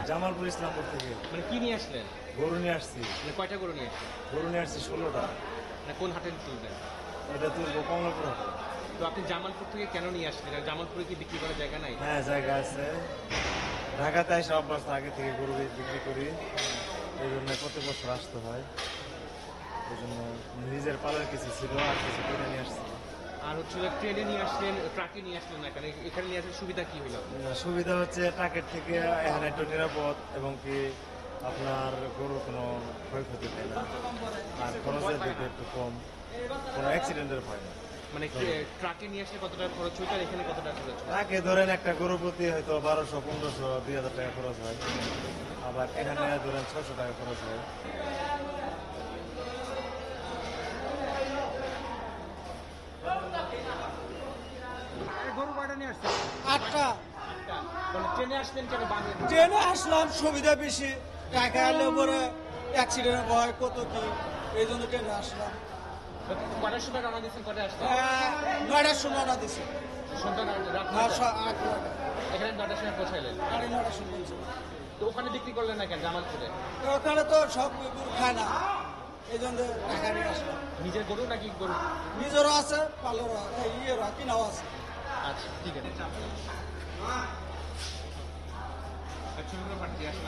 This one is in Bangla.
জামালপুর ইসলামপুর থেকে। মানে কি নিয়ে আসলেন? গরু নিয়ে আসছি। মানে কয়টা গরু নিয়ে আসলেন? গরু নিয়ে আসছি 16টা। মানে কোন হাটে তুলবেন? এটা তুলবো কমলাপুর হাটে। তো আপনি জামালপুর থেকে কেন নিয়ে আসলেন? আর জামালপুরে কি বিক্রি করার জায়গা নাই? হ্যাঁ, জায়গা আছে। ঢাকাতে এসে অভ্যাস, আগে থেকে গরু বিক্রি করি, এই জন্য প্রতি বছর আসতে হয়। এই জন্য নিজের পালার কিছু ছিল, আর কিছু কিনে নিয়ে আসছি। আর হচ্ছে ট্রেনে নিয়ে আসলেন, ট্রাকে নিয়ে আসলেন না কেন? এখানে নিয়ে আসার সুবিধা কি হলো? সুবিধা হচ্ছে ট্রাকের থেকে এখানে একটু নিরাপদ, এবং কি আপনার গরু কোনো ক্ষয়ক্ষতি হয় না, আর খরচের দিকে একটু কম, কোনো অ্যাক্সিডেন্টের ভয় না। মানে ট্রাকে নিয়ে আসলে কত টাকা খরচ হইতো আর এখানে কত টাকা খরচ হয়? ট্রাকে ধরেন একটা গরু প্রতি হয়তো 1200, 1500, 2000 টাকা খরচ হয়, আবার এখানে ধরেন 600 টাকা খরচ হয়। গরু কয়টা নিয়ে আসছেন? 8টা। মানে ট্রেনে আসলেন কেন? ট্রেনে আসলাম, সুবিধা বেশি। টাকা এলে পরে অ্যাক্সিডেন্ট ভয় কত কি, এই জন্য ট্রেনে আসলাম। কটার সময় রওনা দিচ্ছেন? কটা আসলেন? 9টার সময় না দিছে। সন্ধ্যা রাত না, 9টা। 8টা। এখানে 9টার সময় পৌঁছাইলেন। 9টার সময় দিছে। তো ওখানে বিক্রি করলেন না কেন জামালপুরে? ওখানে তো সব গরু খায় না, এই জন্য টাকা নিয়ে আসলাম। নিজের গরু নাকি গরু? নিজেরও আছে, পালেরও ইয়েরও কিনাও আছে। আচ্ছা, ঠিক আছে। ছবিগুলো পাঠিয়ে আসেন।